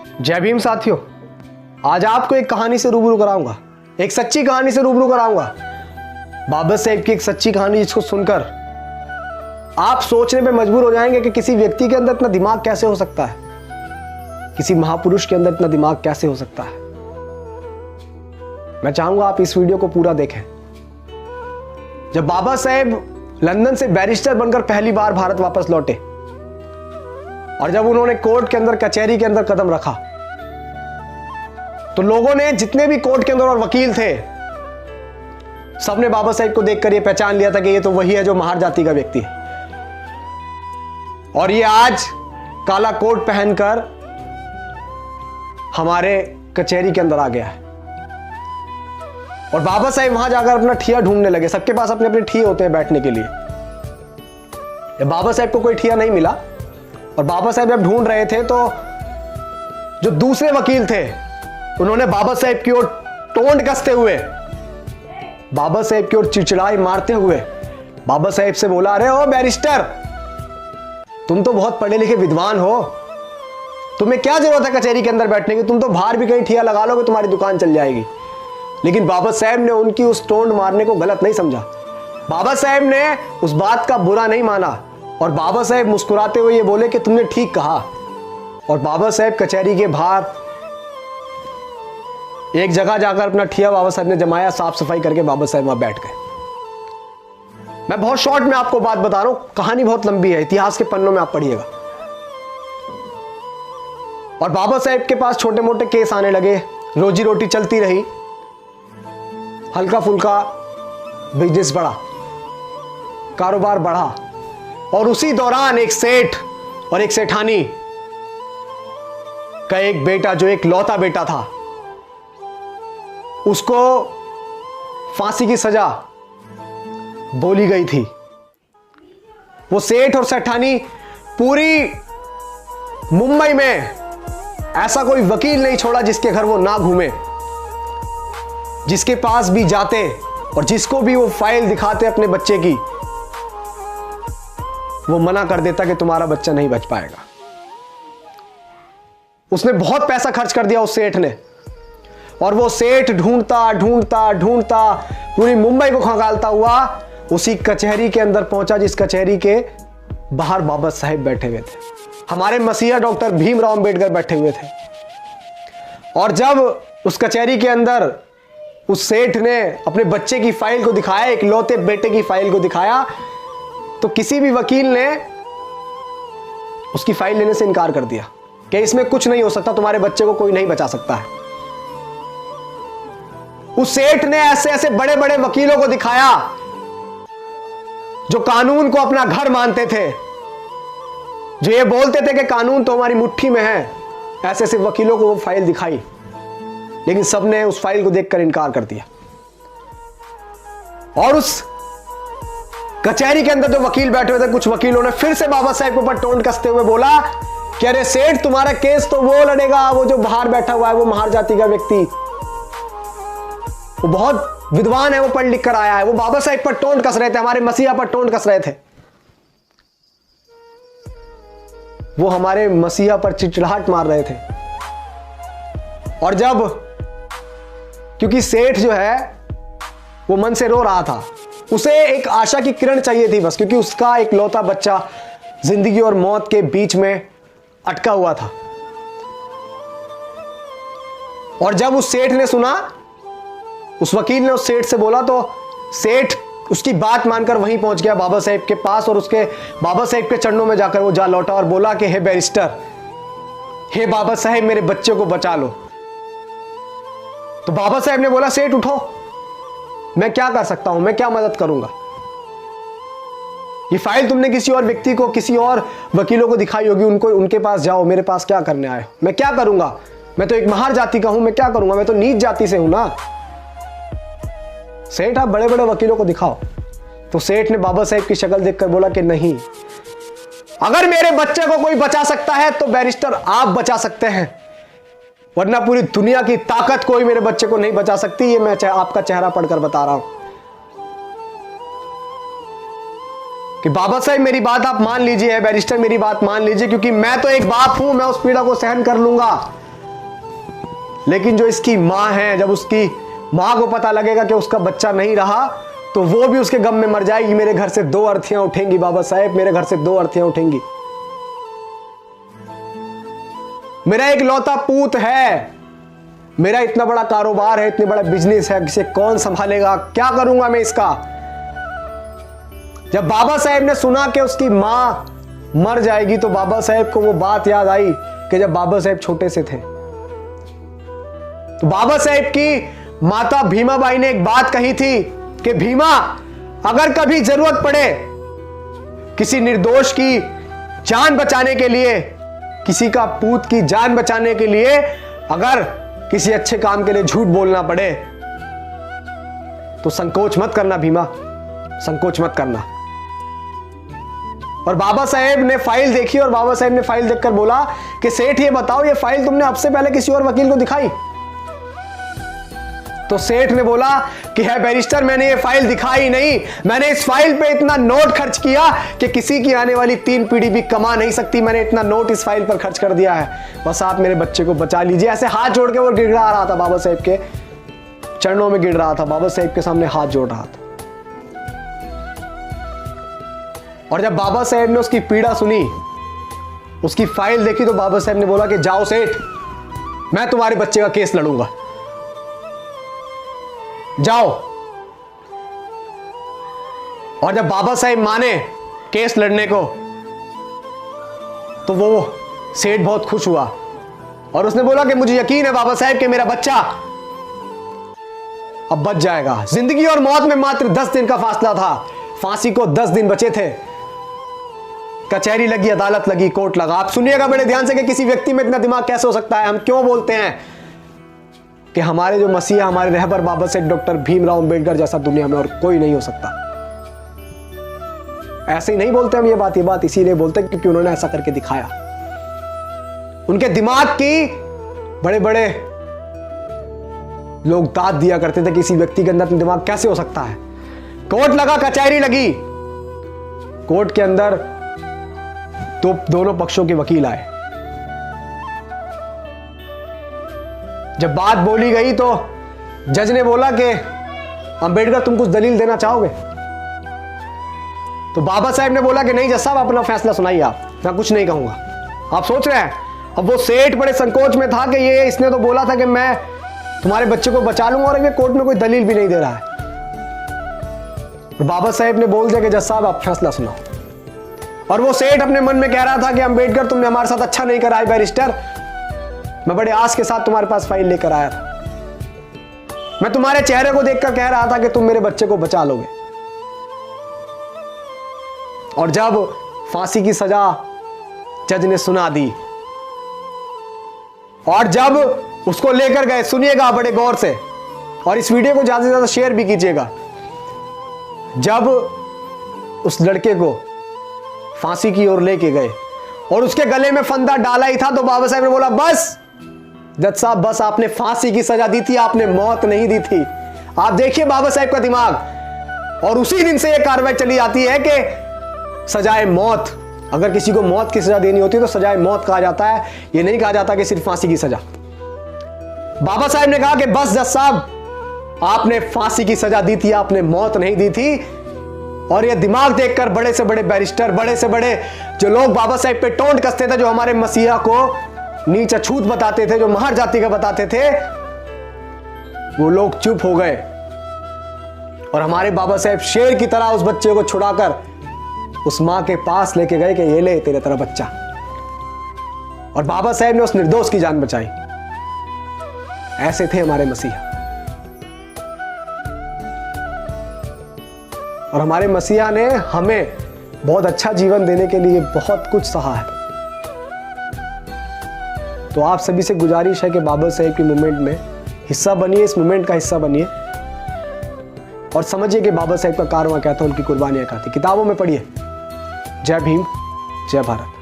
जय भीम साथियों, आज आपको एक कहानी से रूबरू कराऊंगा, एक सच्ची कहानी से रूबरू कराऊंगा। बाबा साहेब की एक सच्ची कहानी जिसको सुनकर आप सोचने पे मजबूर हो जाएंगे कि किसी व्यक्ति के अंदर इतना दिमाग कैसे हो सकता है, किसी महापुरुष के अंदर इतना दिमाग कैसे हो सकता है। मैं चाहूंगा आप इस वीडियो को पूरा देखें। जब बाबा साहेब लंदन से बैरिस्टर बनकर पहली बार भारत वापस लौटे और जब उन्होंने कोर्ट के अंदर, कचहरी के अंदर कदम रखा, तो लोगों ने, जितने भी कोर्ट के अंदर और वकील थे, सबने बाबा साहेब को देखकर यह पहचान लिया था कि ये तो वही है जो महार जाति का व्यक्ति है। और ये आज काला कोट पहनकर हमारे कचहरी के अंदर आ गया है। और बाबा साहेब वहां जाकर अपना ठिया ढूंढने लगे। सबके पास अपने अपने ठिए होते हैं बैठने के लिए। जब बाबा साहेब को कोई ठिया नहीं मिला और बाबा साहेब जब ढूंढ रहे थे, तो जो दूसरे वकील थे उन्होंने बाबा साहेब की ओर टोंट कसते हुए, बाबा साहेब की ओर चिड़चिड़ाई मारते हुए बाबा साहेब से बोला, अरे ओ बैरिस्टर, तुम तो बहुत पढ़े लिखे विद्वान हो, तुम्हें क्या जरूरत है कचहरी के अंदर बैठने की, तुम तो बाहर भी कहीं ठिया लगा लोगे, तुम्हारी दुकान चल जाएगी। लेकिन बाबा साहेब ने उनकी उस टोंट मारने को गलत नहीं समझा। बाबा साहेब ने उस बात का बुरा नहीं माना और बाबा साहेब मुस्कुराते हुए ये बोले कि तुमने ठीक कहा। और बाबा साहेब कचहरी के बाहर एक जगह जाकर अपना ठिया बाबा साहब ने जमाया, साफ सफाई करके बाबा साहब वहां बैठ गए। मैं बहुत शॉर्ट में आपको बात बता रहा हूं, कहानी बहुत लंबी है, इतिहास के पन्नों में आप पढ़िएगा। और बाबा साहेब के पास छोटे मोटे केस आने लगे, रोजी रोटी चलती रही, हल्का फुल्का बिजनेस बढ़ा, कारोबार बढ़ा। और उसी दौरान एक सेठ और एक सेठानी का एक बेटा, जो एक लौता बेटा था, उसको फांसी की सजा बोली गई थी। वो सेठ और सेठानी पूरी मुंबई में ऐसा कोई वकील नहीं छोड़ा जिसके घर वो ना घूमे, जिसके पास भी जाते और जिसको भी वो फाइल दिखाते अपने बच्चे की, वो मना कर देता कि तुम्हारा बच्चा नहीं बच पाएगा। उसने बहुत पैसा खर्च कर दिया उस सेठ ने, और वो सेठ ढूंढता ढूंढता ढूंढता पूरी मुंबई को खंगालता हुआ उसी कचहरी के अंदर पहुंचा जिस कचहरी के बाहर बाबा साहेब बैठे हुए थे, हमारे मसीहा डॉक्टर भीमराव अंबेडकर बैठे हुए थे। और जब उस कचहरी के अंदर उस सेठ ने अपने बच्चे की फाइल को दिखाया, एक लौते बेटे की फाइल को दिखाया, तो किसी भी वकील ने उसकी फाइल लेने से इनकार कर दिया कि इसमें कुछ नहीं हो सकता, तुम्हारे बच्चे को कोई नहीं बचा सकता है। उस सेठ ने ऐसे ऐसे बड़े बड़े वकीलों को दिखाया जो कानून को अपना घर मानते थे, जो ये बोलते थे कि कानून तो हमारी मुट्ठी में है। ऐसे ऐसे वकीलों को वो फाइल दिखाई, लेकिन सबने उस फाइल को देखकर इनकार कर दिया। और उस कचहरी के अंदर जो वकील बैठे हुए थे, कुछ वकीलों ने फिर से बाबा साहेब के ऊपर टोंट कसते हुए बोला कि अरे सेठ, तुम्हारा केस तो वो लड़ेगा, वो जो बाहर बैठा हुआ है, वो महार जाति का व्यक्ति, वो बहुत विद्वान है, वो पढ़ लिख कर आया है। वो बाबा साहेब पर टोंट कस रहे थे, हमारे मसीहा पर टोंट कस रहे थे, वो हमारे मसीहा पर चिड़चिड़ाहट मार रहे थे। और जब, क्योंकि सेठ जो है वो मन से रो रहा था, उसे एक आशा की किरण चाहिए थी बस, क्योंकि उसका एक लौता बच्चा जिंदगी और मौत के बीच में अटका हुआ था। और जब उस सेठ ने सुना, उस वकील ने उस सेठ से बोला, तो सेठ उसकी बात मानकर वहीं पहुंच गया बाबा साहेब के पास, और उसके बाबा साहेब के चरणों में जाकर वो जा लौटा और बोला कि हे बैरिस्टर, हे बाबा साहेब, मेरे बच्चे को बचा लो। तो बाबा साहेब ने बोला, सेठ उठो, मैं क्या कर सकता हूं, मैं क्या मदद करूंगा। ये फाइल तुमने किसी और व्यक्ति को, किसी और वकीलों को दिखाई होगी, उनको, उनके पास जाओ, मेरे पास क्या करने आए हो, मैं क्या करूंगा, मैं तो एक महार जाति का हूं, मैं क्या करूंगा, मैं तो नीच जाति से हूं ना। सेठ, आप बड़े बड़े वकीलों को दिखाओ। तो सेठ ने बाबा साहेब की शक्ल देखकर बोला कि नहीं, अगर मेरे बच्चे को कोई बचा सकता है तो बैरिस्टर आप बचा सकते हैं, वरना पूरी दुनिया की ताकत कोई मेरे बच्चे को नहीं बचा सकती। ये मैं आपका चेहरा पढ़कर बता रहा हूं कि बाबा साहब मेरी बात आप मान लीजिए, बैरिस्टर मेरी बात मान लीजिए, क्योंकि मैं तो एक बाप हूं, मैं उस पीड़ा को सहन कर लूंगा। लेकिन जो इसकी माँ है, जब उसकी माँ को पता लगेगा कि उसका बच्चा नहीं रहा, तो वो भी उसके गम में मर जाएगी। मेरे घर से 2 अर्थियां उठेंगी बाबा साहेब, मेरे घर से 2 अर्थियां उठेंगी। मेरा एक लौता पूत है, मेरा इतना बड़ा कारोबार है, इतने बड़ा बिजनेस है, इसे कौन संभालेगा, क्या करूंगा मैं इसका। जब बाबा साहेब ने सुना कि उसकी मां मर जाएगी, तो बाबा साहेब को वो बात याद आई कि जब बाबा साहेब छोटे से थे, तो बाबा साहेब की माता भीमाबाई ने एक बात कही थी कि भीमा, अगर कभी जरूरत पड़े किसी निर्दोष की जान बचाने के लिए, किसी का पूत की जान बचाने के लिए, अगर किसी अच्छे काम के लिए झूठ बोलना पड़े, तो संकोच मत करना भीमा, संकोच मत करना। और बाबा साहेब ने फाइल देखी और बाबा साहेब ने फाइल देखकर बोला कि सेठ ये बताओ, ये फाइल तुमने अब से पहले किसी और वकील को दिखाई? तो सेठ ने बोला कि है बैरिस्टर, मैंने ये फाइल दिखाई नहीं, मैंने इस फाइल पे इतना नोट खर्च किया कि किसी की आने वाली 3 पीढ़ी भी कमा नहीं सकती। मैंने इतना नोट इस फाइल पर खर्च कर दिया है, बस आप मेरे बच्चे को बचा लीजिए। ऐसे हाथ जोड़ के वो गिड़गिड़ा रहा था, बाबा साहेब के चरणों में गिर रहा था, बाबा साहेब के सामने हाथ जोड़ रहा था। और जब बाबा साहेब ने उसकी पीड़ा सुनी, उसकी फाइल देखी, तो बाबा साहेब ने बोला कि जाओ सेठ, मैं तुम्हारे बच्चे का केस लड़ूंगा, जाओ। और जब बाबा साहेब माने केस लड़ने को, तो वो सेठ बहुत खुश हुआ और उसने बोला कि मुझे यकीन है बाबा साहेब कि मेरा बच्चा अब बच जाएगा। जिंदगी और मौत में मात्र 10 दिन का फासला था, फांसी को 10 दिन बचे थे। कचहरी लगी, अदालत लगी, कोर्ट लगा। आप सुनिएगा बड़े ध्यान से कि किसी व्यक्ति में इतना दिमाग कैसे हो सकता है। हम क्यों बोलते हैं कि हमारे जो मसीहा, हमारे रहबर बाबा साहेब डॉक्टर भीमराव अंबेडकर जैसा दुनिया में और कोई नहीं हो सकता। ऐसे ही नहीं बोलते हम ये बात इसीलिए बोलते हैं क्योंकि उन्होंने ऐसा करके दिखाया। उनके दिमाग की बड़े बड़े लोग दाद दिया करते थे कि किसी व्यक्ति के अंदर दिमाग कैसे हो सकता है। कोर्ट लगा, कचहरी लगी, कोर्ट के अंदर तो दोनों पक्षों के वकील आए। जब बात बोली गई तो जज ने बोला कि अंबेडकर तुम कुछ दलील देना चाहोगे? तो बाबा साहेब ने बोला कि नहीं जज साहब, अपना फैसला सुनाइए आप, मैं कुछ नहीं कहूंगा। आप सोच रहे हैं, अब वो सेठ बड़े संकोच में था कि ये इसने तो बोला था कि मैं तुम्हारे बच्चे को बचा लूंगा और ये कोर्ट में कोई दलील भी नहीं दे रहा है। और बाबा साहेब ने बोल दिया कि जज साहब आप फैसला सुनाओ। और वो सेठ अपने मन में कह रहा था कि अंबेडकर तुमने हमारे साथ अच्छा नहीं करा है बैरिस्टर, मैं बड़े आस के साथ तुम्हारे पास फाइल लेकर आया था, मैं तुम्हारे चेहरे को देखकर कह रहा था कि तुम मेरे बच्चे को बचा लोगे। और जब फांसी की सजा जज ने सुना दी और जब उसको लेकर गए, सुनिएगा बड़े गौर से और इस वीडियो को ज्यादा से ज्यादा शेयर भी कीजिएगा, जब उस लड़के को फांसी की ओर लेके गए और उसके गले में फंदा डाला ही था, तो बाबा साहब ने बोला बस जज साहब बस, आपने फांसी की सजा दी थी, आपने मौत नहीं दी थी। आप देखिए बाबा साहब का दिमाग। और उसी दिन से यह कार्रवाई चली आती है कि सजाए मौत, अगर किसी को मौत की सजा देनी होती है तो सजाए मौत कहा जाता है, यह नहीं कहा जाता कि सिर्फ फांसी की सजा। बाबा साहब ने कहा कि बस जज साहब, आपने फांसी की सजा दी थी, आपने मौत नहीं दी थी। और यह दिमाग देखकर बड़े से बड़े बैरिस्टर, बड़े से बड़े जो लोग बाबा साहब पे टोंट कसते थे, जो हमारे मसीहा को नीच अछूत बताते थे, जो महर जाति का बताते थे, वो लोग चुप हो गए। और हमारे बाबा साहब शेर की तरह उस बच्चे को छुड़ाकर उस मां के पास लेके गए कि ये ले तेरे तरह बच्चा। और बाबा साहब ने उस निर्दोष की जान बचाई। ऐसे थे हमारे मसीहा। और हमारे मसीहा ने हमें बहुत अच्छा जीवन देने के लिए बहुत कुछ सहा है। तो आप सभी से गुजारिश है कि बाबा साहेब की मूवमेंट में हिस्सा बनिए, इस मूवमेंट का हिस्सा बनिए और समझिए कि बाबा साहेब का कारवां क्या था, उनकी कुर्बानियां क्या थी। किताबों में पढ़िए। जय भीम, जय भारत।